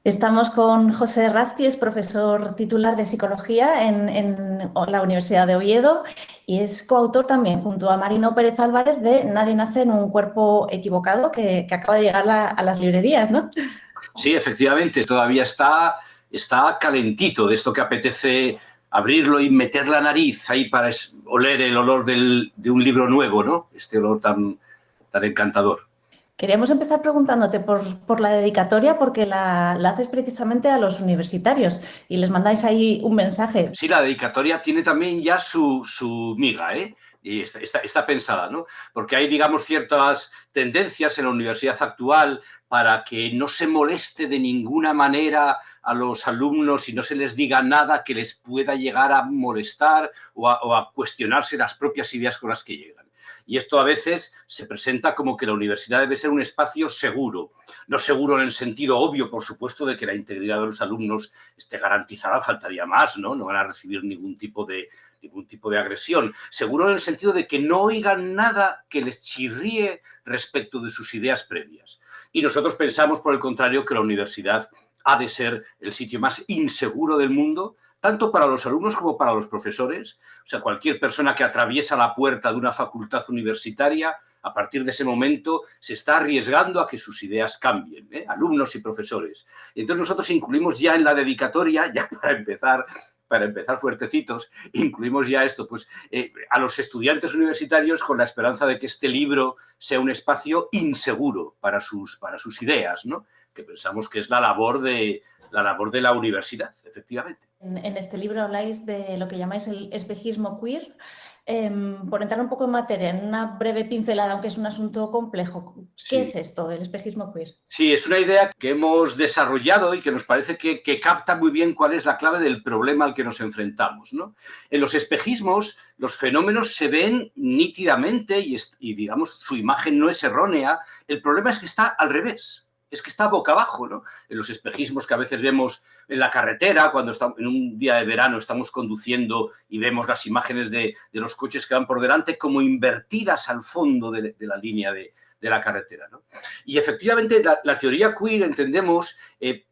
Estamos con José Rasti, es profesor titular de Psicología en la Universidad de Oviedo y es coautor también, junto a Marino Pérez Álvarez, de Nadie nace en un cuerpo equivocado, que acaba de llegar a las librerías, ¿no? Sí, efectivamente, todavía está calentito de esto que apetece abrirlo y meter la nariz ahí para oler el olor de un libro nuevo, ¿no? Este olor tan encantador. Queríamos empezar preguntándote por la dedicatoria, porque la haces precisamente a los universitarios y les mandáis ahí un mensaje. Sí, la dedicatoria tiene también ya su miga, ¿eh? Y está pensada, ¿no? Porque hay, digamos, ciertas tendencias en la universidad actual para que no se moleste de ninguna manera a los alumnos y no se les diga nada que les pueda llegar a molestar o a cuestionarse las propias ideas con las que llegan. Y esto a veces se presenta como que la universidad debe ser un espacio seguro. No seguro en el sentido obvio, por supuesto, de que la integridad de los alumnos esté garantizada, faltaría más, ¿no? No van a recibir ningún tipo de agresión. Seguro en el sentido de que no oigan nada que les chirríe respecto de sus ideas previas. Y nosotros pensamos, por el contrario, que la universidad ha de ser el sitio más inseguro del mundo, tanto para los alumnos como para los profesores. O sea, cualquier persona que atraviesa la puerta de una facultad universitaria, a partir de ese momento se está arriesgando a que sus ideas cambien, ¿eh? Alumnos y profesores. Entonces nosotros incluimos ya en la dedicatoria, ya para empezar fuertecitos, incluimos ya esto, pues a los estudiantes universitarios con la esperanza de que este libro sea un espacio inseguro para sus ideas, ¿no? Que pensamos que es la labor de la universidad, efectivamente. En este libro habláis de lo que llamáis el espejismo queer. Por entrar un poco en materia, en una breve pincelada, aunque es un asunto complejo, ¿qué Sí. es esto del espejismo queer? Sí, es una idea que hemos desarrollado y que nos parece que capta muy bien cuál es la clave del problema al que nos enfrentamos, ¿no? En los espejismos, los fenómenos se ven nítidamente y digamos, su imagen no es errónea. El problema es que está al revés. Es que está boca abajo, ¿no? En los espejismos que a veces vemos en la carretera, cuando estamos, en un día de verano estamos conduciendo y vemos las imágenes de los coches que van por delante como invertidas al fondo de la línea de la carretera, ¿no? Y efectivamente la teoría queer, entendemos,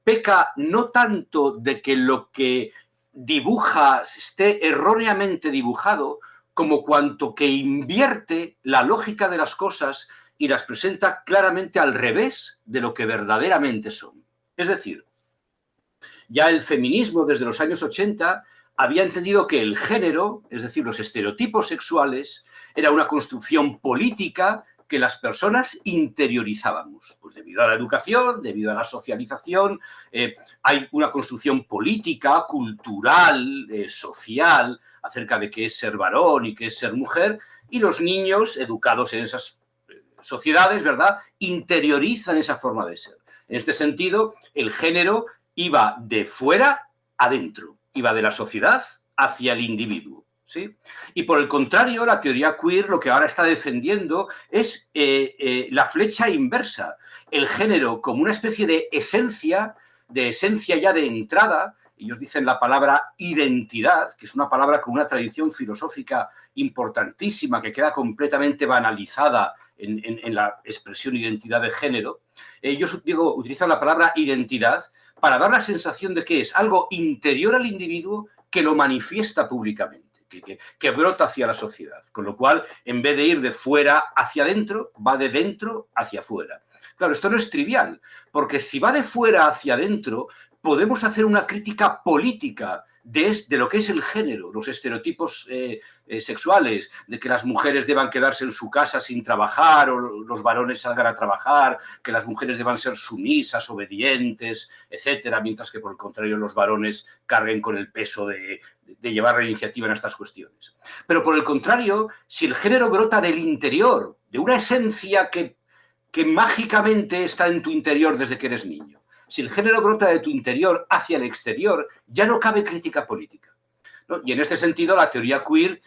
peca no tanto de que lo que dibuja esté erróneamente dibujado, como cuanto que invierte la lógica de las cosas y las presenta claramente al revés de lo que verdaderamente son. Es decir, ya el feminismo desde los años 80 había entendido que el género, es decir, los estereotipos sexuales, era una construcción política que las personas interiorizábamos. Pues debido a la educación, debido a la socialización, hay una construcción política, cultural, social, acerca de qué es ser varón y qué es ser mujer, y los niños, educados en esas sociedades, ¿verdad?, interiorizan esa forma de ser. En este sentido, el género iba de fuera adentro, iba de la sociedad hacia el individuo, ¿sí? Y por el contrario, la teoría queer lo que ahora está defendiendo es la flecha inversa, el género como una especie de esencia ya de entrada. Ellos dicen la palabra identidad, que es una palabra con una tradición filosófica importantísima que queda completamente banalizada en la expresión identidad de género. Ellos utilizan la palabra identidad para dar la sensación de que es algo interior al individuo que lo manifiesta públicamente, que brota hacia la sociedad. Con lo cual, en vez de ir de fuera hacia adentro, va de dentro hacia afuera. Claro, esto no es trivial, porque si va de fuera hacia adentro, podemos hacer una crítica política de lo que es el género, los estereotipos sexuales, de que las mujeres deban quedarse en su casa sin trabajar o los varones salgan a trabajar, que las mujeres deban ser sumisas, obedientes, etcétera, mientras que por el contrario los varones carguen con el peso de llevar la iniciativa en estas cuestiones. Pero por el contrario, si el género brota del interior, de una esencia que mágicamente está en tu interior desde que eres niño, si el género brota de tu interior hacia el exterior, ya no cabe crítica política, ¿no? Y en este sentido, la teoría queer,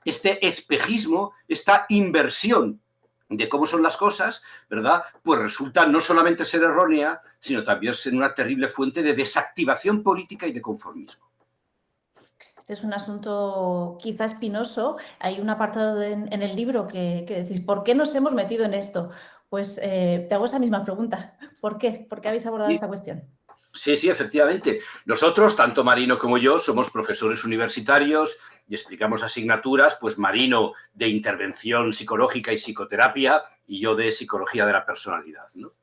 este espejismo, esta inversión de cómo son las cosas, ¿verdad?, pues resulta no solamente ser errónea, sino también ser una terrible fuente de desactivación política y de conformismo. Este es un asunto quizá espinoso. Hay un apartado en el libro que decís, ¿por qué nos hemos metido en esto? Pues te hago esa misma pregunta. ¿Por qué? ¿Por qué habéis abordado esta cuestión? Sí, sí, efectivamente. Nosotros, tanto Marino como yo, somos profesores universitarios y explicamos asignaturas, pues Marino de intervención psicológica y psicoterapia y yo de psicología de la personalidad, ¿no?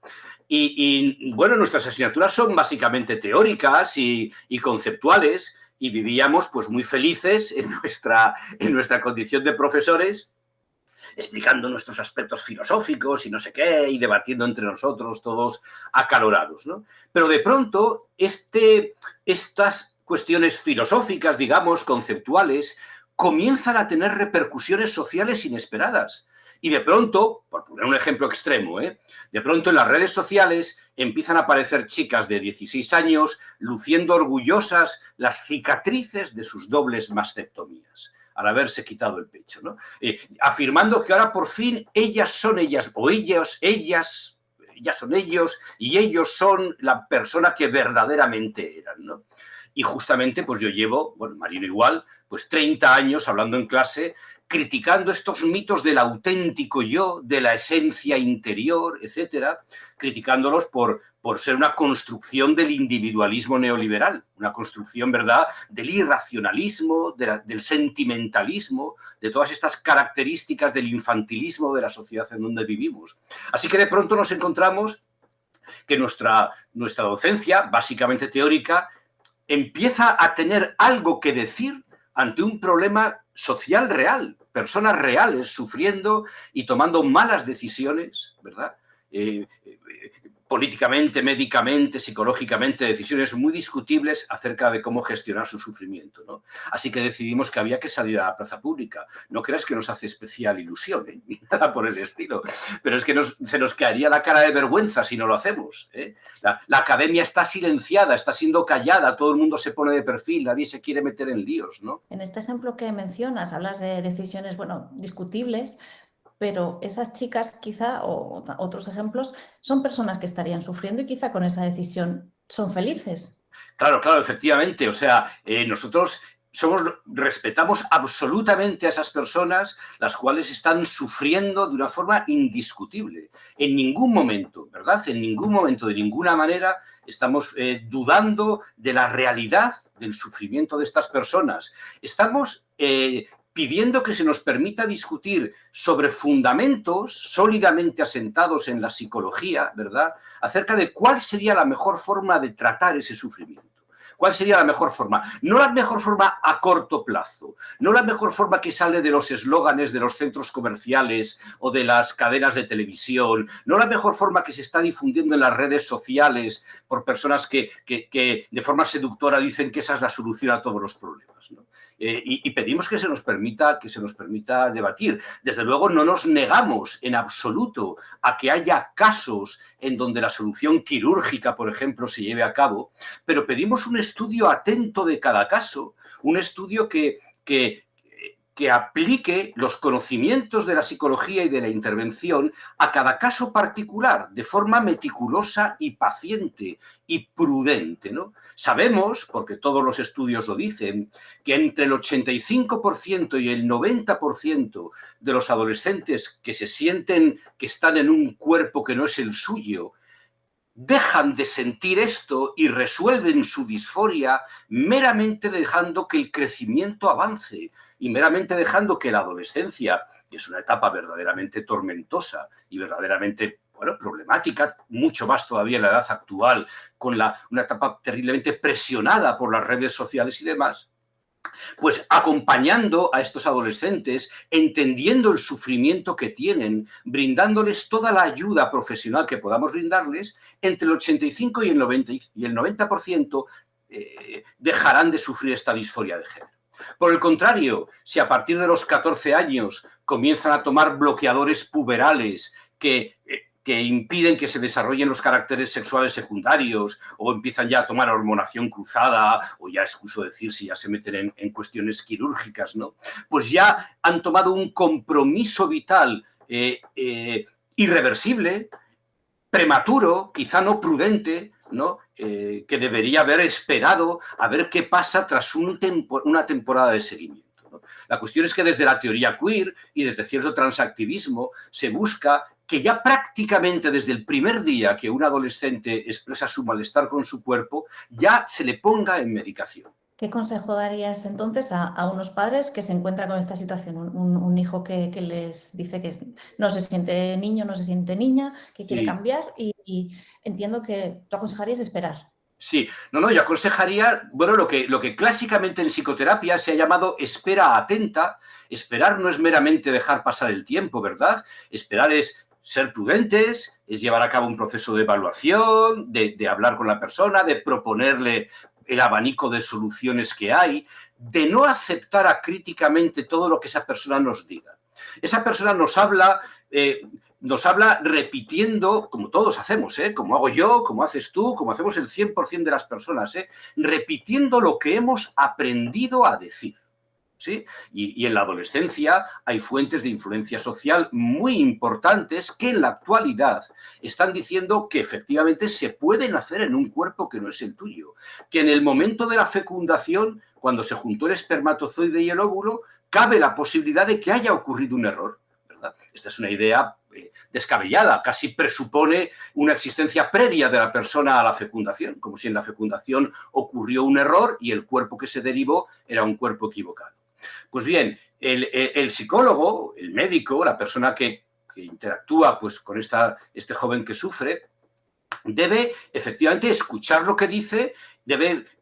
Bueno, nuestras asignaturas son básicamente teóricas y conceptuales y vivíamos pues muy felices en nuestra condición de profesores, explicando nuestros aspectos filosóficos y no sé qué, y debatiendo entre nosotros todos acalorados, ¿no? Pero de pronto estas cuestiones filosóficas, digamos, conceptuales, comienzan a tener repercusiones sociales inesperadas. Y de pronto, por poner un ejemplo extremo, de pronto en las redes sociales empiezan a aparecer chicas de 16 años luciendo orgullosas las cicatrices de sus dobles mastectomías al haberse quitado el pecho, ¿no? Afirmando que ahora por fin ellas son ellas, o ellas son ellos, y ellos son la persona que verdaderamente eran, ¿no? Y justamente, pues yo llevo, bueno, Marino igual, pues 30 años hablando en clase, criticando estos mitos del auténtico yo, de la esencia interior, etcétera, criticándolos por ser una construcción del individualismo neoliberal, una construcción, ¿verdad?, del irracionalismo, del sentimentalismo, de todas estas características del infantilismo de la sociedad en donde vivimos. Así que de pronto nos encontramos que nuestra docencia, básicamente teórica, empieza a tener algo que decir ante un problema social real, personas reales sufriendo y tomando malas decisiones, ¿verdad? Políticamente, médicamente, psicológicamente, decisiones muy discutibles acerca de cómo gestionar su sufrimiento, ¿no? Así que decidimos que había que salir a la plaza pública. No creas que nos hace especial ilusión, ni nada por el estilo, pero es que se nos caería la cara de vergüenza si no lo hacemos, ¿eh? La academia está silenciada, está siendo callada, todo el mundo se pone de perfil, nadie se quiere meter en líos, ¿no? En este ejemplo que mencionas, hablas de decisiones, bueno, discutibles, pero esas chicas quizá, o otros ejemplos, son personas que estarían sufriendo y quizá con esa decisión son felices. Claro, claro, efectivamente. O sea, nosotros respetamos absolutamente a esas personas, las cuales están sufriendo de una forma indiscutible. En ningún momento, ¿verdad? En ningún momento, de ninguna manera, estamos dudando de la realidad del sufrimiento de estas personas. Estamos pidiendo que se nos permita discutir sobre fundamentos sólidamente asentados en la psicología, ¿verdad?, acerca de cuál sería la mejor forma de tratar ese sufrimiento. ¿Cuál sería la mejor forma? No la mejor forma a corto plazo, no la mejor forma que sale de los eslóganes de los centros comerciales o de las cadenas de televisión, no la mejor forma que se está difundiendo en las redes sociales por personas que de forma seductora dicen que esa es la solución a todos los problemas, ¿no? Y pedimos que se nos permita debatir. Desde luego no nos negamos en absoluto a que haya casos en donde la solución quirúrgica, por ejemplo, se lleve a cabo, pero pedimos un estudio atento de cada caso, un estudio que aplique los conocimientos de la psicología y de la intervención a cada caso particular, de forma meticulosa y paciente y prudente, ¿no? Sabemos, porque todos los estudios lo dicen, que entre el 85% y el 90% de los adolescentes que se sienten que están en un cuerpo que no es el suyo, dejan de sentir esto y resuelven su disforia meramente dejando que el crecimiento avance y meramente dejando que la adolescencia, que es una etapa verdaderamente tormentosa y verdaderamente, bueno, problemática, mucho más todavía en la edad actual, con una etapa terriblemente presionada por las redes sociales y demás, pues acompañando a estos adolescentes, entendiendo el sufrimiento que tienen, brindándoles toda la ayuda profesional que podamos brindarles, entre el 85 y el 90% dejarán de sufrir esta disforia de género. Por el contrario, si a partir de los 14 años comienzan a tomar bloqueadores puberales que impiden que se desarrollen los caracteres sexuales secundarios o empiezan ya a tomar hormonación cruzada o ya es incluso decir si ya se meten en cuestiones quirúrgicas, ¿no? Pues ya han tomado un compromiso vital irreversible, prematuro, quizá no prudente, ¿no? Que debería haber esperado a ver qué pasa tras una temporada de seguimiento, ¿no? La cuestión es que desde la teoría queer y desde cierto transactivismo se busca que ya prácticamente desde el primer día que un adolescente expresa su malestar con su cuerpo, ya se le ponga en medicación. ¿Qué consejo darías entonces a unos padres que se encuentran con esta situación? Un hijo que les dice que no se siente niño, no se siente niña, que quiere Sí. cambiar y entiendo que tú aconsejarías esperar. Sí, no, yo aconsejaría, bueno, lo que clásicamente en psicoterapia se ha llamado espera atenta. Esperar no es meramente dejar pasar el tiempo, ¿verdad? Esperar es ser prudentes, es llevar a cabo un proceso de evaluación, de hablar con la persona, de proponerle el abanico de soluciones que hay, de no aceptar acríticamente todo lo que esa persona nos diga. Esa persona nos habla repitiendo, como todos hacemos, como hago yo, como haces tú, como hacemos el 100% de las personas, repitiendo lo que hemos aprendido a decir. ¿Sí? Y en la adolescencia hay fuentes de influencia social muy importantes que en la actualidad están diciendo que efectivamente se puede nacer en un cuerpo que no es el tuyo, que en el momento de la fecundación, cuando se juntó el espermatozoide y el óvulo, cabe la posibilidad de que haya ocurrido un error, ¿verdad? Esta es una idea descabellada, casi presupone una existencia previa de la persona a la fecundación, como si en la fecundación ocurrió un error y el cuerpo que se derivó era un cuerpo equivocado. Pues bien, el psicólogo, el médico, la persona que interactúa pues, con este joven que sufre, debe efectivamente escuchar lo que dice,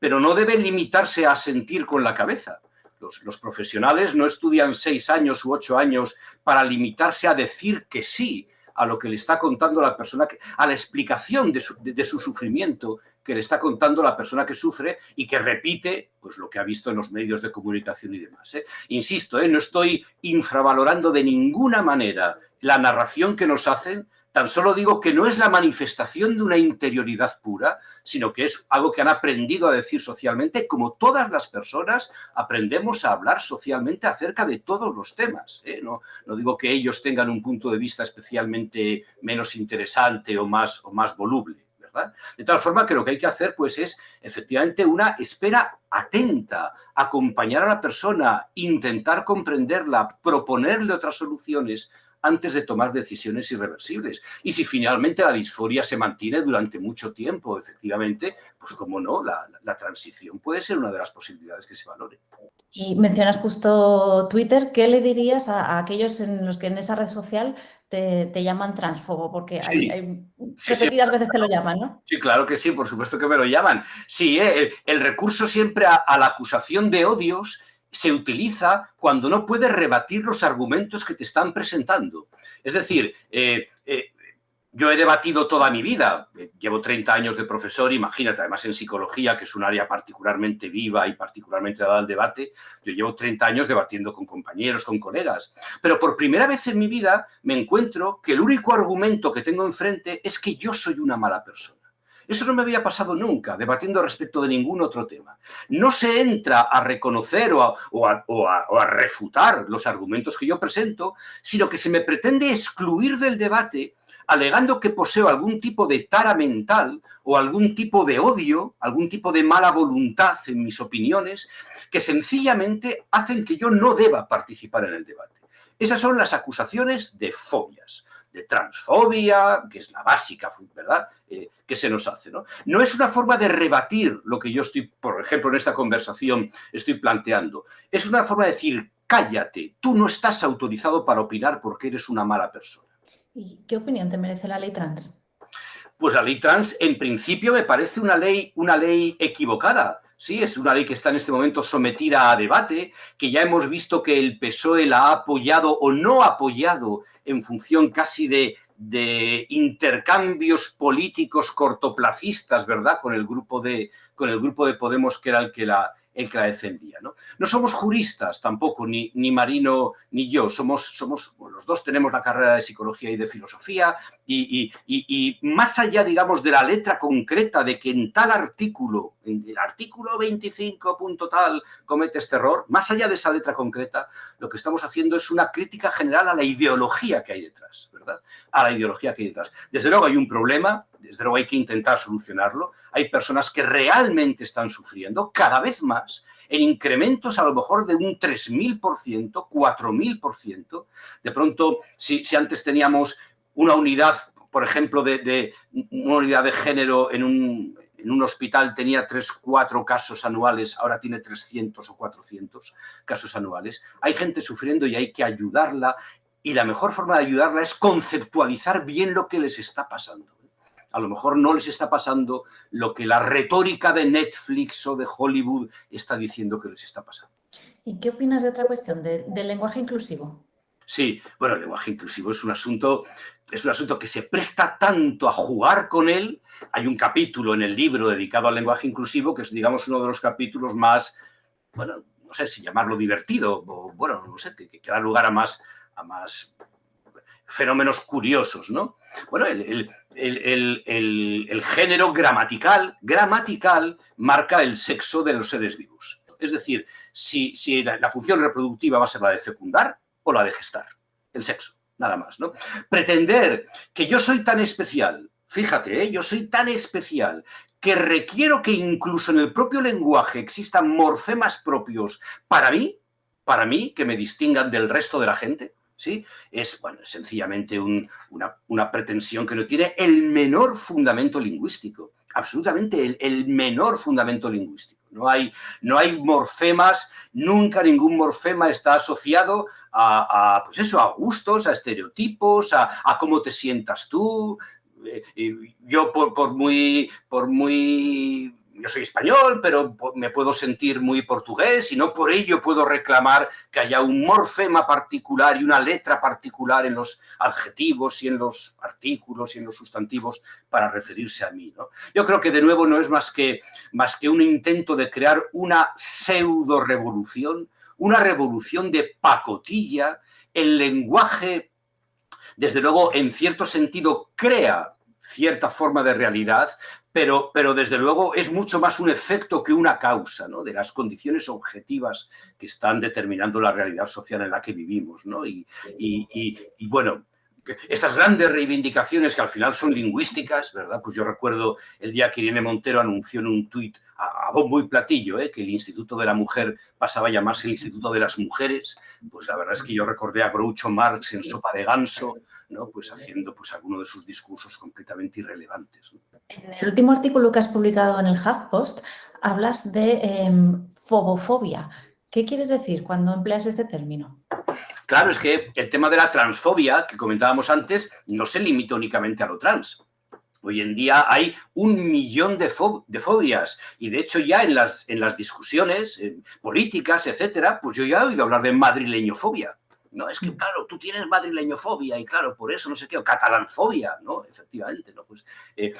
pero no debe limitarse a sentir con la cabeza. Los profesionales no estudian 6 años u 8 años para limitarse a decir que sí a lo que le está contando la persona, a la explicación de su sufrimiento que le está contando la persona que sufre y que repite pues, lo que ha visto en los medios de comunicación y demás. Insisto, no estoy infravalorando de ninguna manera la narración que nos hacen, tan solo digo que no es la manifestación de una interioridad pura, sino que es algo que han aprendido a decir socialmente, como todas las personas aprendemos a hablar socialmente acerca de todos los temas. No digo que ellos tengan un punto de vista especialmente menos interesante o más voluble. ¿Verdad? De tal forma que lo que hay que hacer pues, es efectivamente una espera atenta, acompañar a la persona, intentar comprenderla, proponerle otras soluciones antes de tomar decisiones irreversibles. Y si finalmente la disforia se mantiene durante mucho tiempo, efectivamente, pues cómo no, la transición puede ser una de las posibilidades que se valore. Y mencionas justo Twitter, ¿qué le dirías a aquellos en los que en esa red social te llaman transfobo? Porque Sí. hay repetidas veces te lo llaman, ¿no? Sí, claro que sí, por supuesto que me lo llaman. Sí, el recurso siempre a la acusación de odios se utiliza cuando no puedes rebatir los argumentos que te están presentando. Es decir, yo he debatido toda mi vida, llevo 30 años de profesor, imagínate, además en psicología, que es un área particularmente viva y particularmente dada al debate, yo llevo 30 años debatiendo con compañeros, con colegas, pero por primera vez en mi vida me encuentro que el único argumento que tengo enfrente es que yo soy una mala persona. Eso no me había pasado nunca, debatiendo respecto de ningún otro tema. No se entra a reconocer o a refutar los argumentos que yo presento, sino que se me pretende excluir del debate alegando que poseo algún tipo de tara mental o algún tipo de odio, algún tipo de mala voluntad en mis opiniones, que sencillamente hacen que yo no deba participar en el debate. Esas son las acusaciones de fobias, de transfobia, que es la básica, ¿verdad?, que se nos hace, ¿no? No es una forma de rebatir lo que yo estoy, por ejemplo, en esta conversación estoy planteando. Es una forma de decir, cállate, tú no estás autorizado para opinar porque eres una mala persona. ¿Y qué opinión te merece la ley trans? Pues la ley trans, en principio, me parece una ley equivocada. Sí, es una ley que está en este momento sometida a debate, que ya hemos visto que el PSOE la ha apoyado o no ha apoyado en función casi de intercambios políticos cortoplacistas, ¿verdad?, con el grupo de Podemos, que era el que la defendía, ¿no? No somos juristas tampoco, ni Marino ni yo, los dos tenemos la carrera de psicología y de filosofía y más allá, digamos, de la letra concreta de que en tal artículo, en el artículo 25 punto tal, comete este error, más allá de esa letra concreta, lo que estamos haciendo es una crítica general a la ideología que hay detrás, ¿verdad? A la ideología que hay detrás. Desde luego hay un problema, desde luego hay que intentar solucionarlo. Hay personas que realmente están sufriendo cada vez más en incrementos a lo mejor de un 3.000%, 4.000%. De pronto, si antes teníamos una unidad, por ejemplo, una unidad de género en un hospital tenía 3, 4 casos anuales, ahora tiene 300 o 400 casos anuales. Hay gente sufriendo y hay que ayudarla, y la mejor forma de ayudarla es conceptualizar bien lo que les está pasando. A lo mejor no les está pasando lo que la retórica de Netflix o de Hollywood está diciendo que les está pasando. ¿Y qué opinas de otra cuestión, del lenguaje inclusivo? Sí, bueno, el lenguaje inclusivo es un asunto que se presta tanto a jugar con él. Hay un capítulo en el libro dedicado al lenguaje inclusivo que es, digamos, uno de los capítulos más, bueno, no sé si llamarlo divertido, o bueno, no sé, que da lugar a más fenómenos curiosos, ¿no? Bueno, el género gramatical marca el sexo de los seres vivos. Es decir, si la función reproductiva va a ser la de fecundar o la de gestar, el sexo, nada más, ¿no? Pretender que yo soy tan especial, fíjate, yo soy tan especial que requiero que incluso en el propio lenguaje existan morfemas propios para mí, que me distingan del resto de la gente, ¿sí? Es, bueno, sencillamente una pretensión que no tiene el menor fundamento lingüístico, absolutamente el menor fundamento lingüístico. No hay morfemas, nunca ningún morfema está asociado pues eso, a gustos, a estereotipos, a cómo te sientas tú. Yo yo soy español, pero me puedo sentir muy portugués y no por ello puedo reclamar que haya un morfema particular y una letra particular en los adjetivos y en los artículos y en los sustantivos para referirse a mí, ¿no? Yo creo que de nuevo no es más que un intento de crear una pseudo revolución, una revolución de pacotilla. El lenguaje, desde luego, en cierto sentido, crea cierta forma de realidad, pero desde luego es mucho más un efecto que una causa, ¿no? De las condiciones objetivas que están determinando la realidad social en la que vivimos, ¿no? Y bueno, estas grandes reivindicaciones que al final son lingüísticas, ¿verdad? Pues yo recuerdo el día que Irene Montero anunció en un tuit a bombo y platillo, que el Instituto de la Mujer pasaba a llamarse el Instituto de las Mujeres. Pues la verdad es que yo recordé a Groucho Marx en Sopa de Ganso, ¿no? Pues haciendo pues alguno de sus discursos completamente irrelevantes, ¿no? En el último artículo que has publicado en el HuffPost hablas de fobofobia. ¿Qué quieres decir cuando empleas este término? Claro, es que el tema de la transfobia que comentábamos antes no se limita únicamente a lo trans. Hoy en día hay 1 millón de fobias y de hecho ya en las discusiones políticas, etcétera, pues yo ya he oído hablar de madrileñofobia. No, es que claro, tú tienes madrileñofobia y claro, por eso no sé qué, o catalanfobia, ¿no? Efectivamente, ¿no? Pues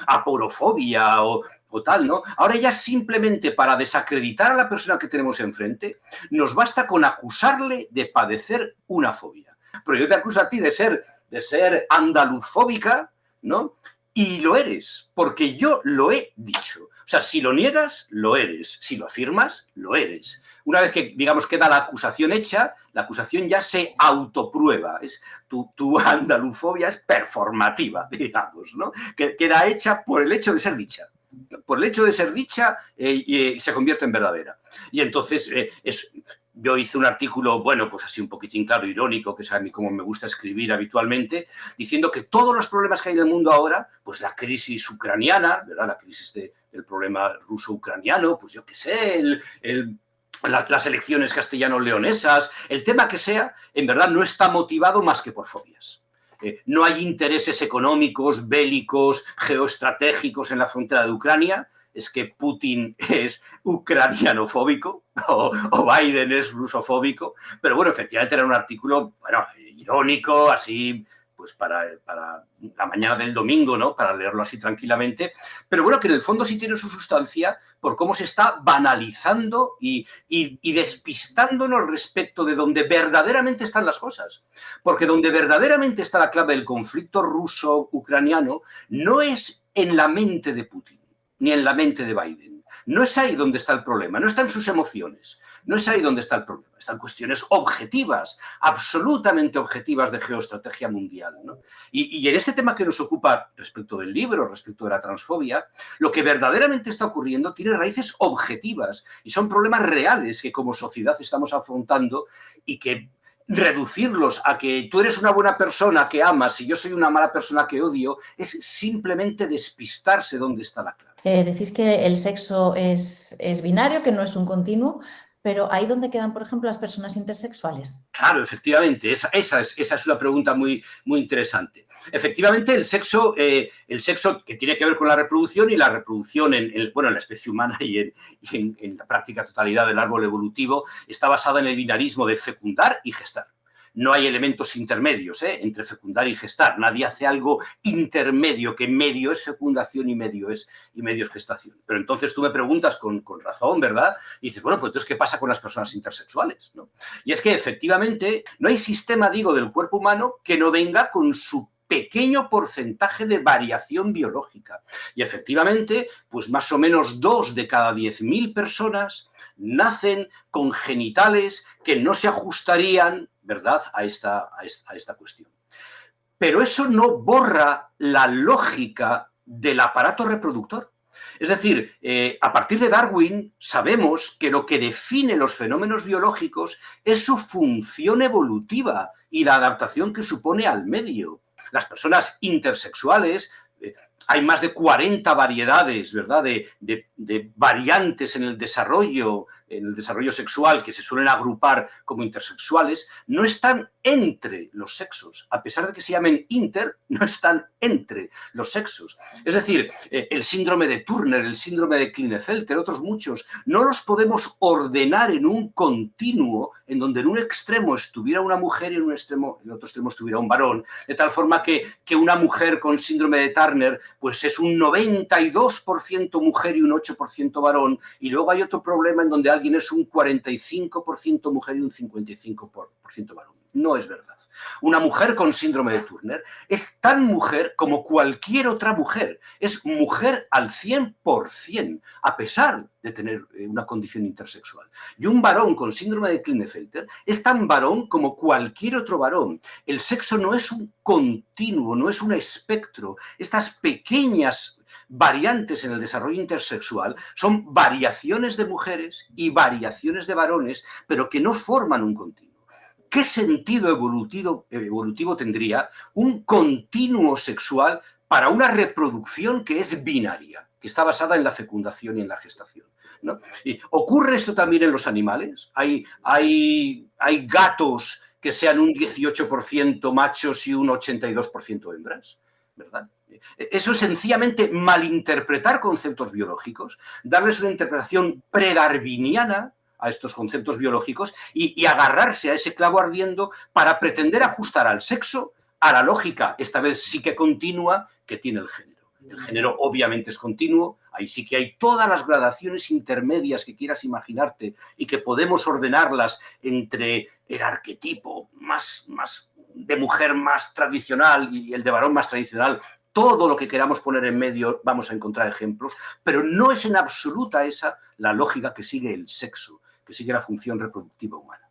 aporofobia o tal, ¿no? Ahora ya simplemente para desacreditar a la persona que tenemos enfrente, nos basta con acusarle de padecer una fobia. Pero yo te acuso a ti de ser andaluzfóbica, ¿no? Y lo eres, porque yo lo he dicho. O sea, si lo niegas, lo eres. Si lo afirmas, lo eres. Una vez que, digamos, queda la acusación hecha, la acusación ya se autoprueba. Tu andalufobia es performativa, digamos, ¿no? Que queda hecha por el hecho de ser dicha. Por el hecho de ser dicha, se convierte en verdadera. Y entonces, yo hice un artículo, bueno, pues así un poquitín claro, irónico, que es a mí como me gusta escribir habitualmente, diciendo que todos los problemas que hay en el mundo ahora, pues la crisis ucraniana, ¿verdad? La crisis del problema ruso-ucraniano, pues yo qué sé, las elecciones castellano-leonesas, el tema que sea, en verdad no está motivado más que por fobias. No hay intereses económicos, bélicos, geoestratégicos en la frontera de Ucrania. Es que Putin es ucranianofóbico o Biden es rusofóbico. Pero bueno, efectivamente era un artículo, bueno, irónico, así, pues para la mañana del domingo, ¿no? Para leerlo así tranquilamente. Pero bueno, que en el fondo sí tiene su sustancia por cómo se está banalizando y despistándonos respecto de donde verdaderamente están las cosas. Porque donde verdaderamente está la clave del conflicto ruso-ucraniano no es en la mente de Putin ni en la mente de Biden. No es ahí donde está el problema, no están sus emociones, no es ahí donde está el problema. Están cuestiones objetivas, absolutamente objetivas de geoestrategia mundial, ¿no? Y en este tema que nos ocupa respecto del libro, respecto de la transfobia, lo que verdaderamente está ocurriendo tiene raíces objetivas y son problemas reales que como sociedad estamos afrontando y que reducirlos a que tú eres una buena persona que amas y yo soy una mala persona que odio es simplemente despistarse dónde está la clave. Decís que el sexo es binario, que no es un continuo, pero ¿ahí dónde quedan, por ejemplo, las personas intersexuales? Claro, efectivamente, esa es una pregunta muy, muy interesante. Efectivamente, el sexo que tiene que ver con la reproducción y la reproducción en la especie humana y en la práctica totalidad del árbol evolutivo está basada en el binarismo de fecundar y gestar. No hay elementos intermedios entre fecundar y gestar. Nadie hace algo intermedio, que medio es fecundación y medio es gestación. Pero entonces tú me preguntas con razón, ¿verdad? Y dices, bueno, pues entonces, ¿qué pasa con las personas intersexuales? ¿No? Y es que efectivamente no hay sistema, digo, del cuerpo humano que no venga con su pequeño porcentaje de variación biológica. Y efectivamente, pues más o menos 2 de cada 10.000 personas nacen con genitales que no se ajustarían, ¿verdad?, a esta cuestión. Pero eso no borra la lógica del aparato reproductor. Es decir, a partir de Darwin sabemos que lo que define los fenómenos biológicos es su función evolutiva y la adaptación que supone al medio. Las personas intersexuales, hay más de 40 variedades, ¿verdad?, de variantes en el desarrollo sexual que se suelen agrupar como intersexuales, no están entre los sexos. A pesar de que se llamen inter, no están entre los sexos. Es decir, el síndrome de Turner, el síndrome de Klinefelter, otros muchos, no los podemos ordenar en un continuo en donde en un extremo estuviera una mujer y en el otro extremo estuviera un varón, de tal forma que una mujer con síndrome de Turner pues es un 92% mujer y un 8% varón, y luego hay otro problema en donde alguien es un 45% mujer y un 55% varón. No es verdad. Una mujer con síndrome de Turner es tan mujer como cualquier otra mujer. Es mujer al 100%, a pesar de tener una condición intersexual. Y un varón con síndrome de Klinefelter es tan varón como cualquier otro varón. El sexo no es un continuo, no es un espectro. Estas pequeñas variantes en el desarrollo intersexual son variaciones de mujeres y variaciones de varones, pero que no forman un continuo. ¿Qué sentido evolutivo tendría un continuo sexual para una reproducción que es binaria, que está basada en la fecundación y en la gestación, ¿no? Y ¿ocurre esto también en los animales? Hay gatos que sean un 18% machos y un 82% hembras, ¿verdad? Eso es sencillamente malinterpretar conceptos biológicos, darles una interpretación predarwiniana a estos conceptos biológicos y agarrarse a ese clavo ardiendo para pretender ajustar al sexo a la lógica, esta vez sí que continua, que tiene el género. El género obviamente es continuo, ahí sí que hay todas las gradaciones intermedias que quieras imaginarte y que podemos ordenarlas entre el arquetipo más de mujer más tradicional y el de varón más tradicional. Todo lo que queramos poner en medio vamos a encontrar ejemplos, pero no es en absoluta esa la lógica que sigue el sexo, que sigue la función reproductiva humana.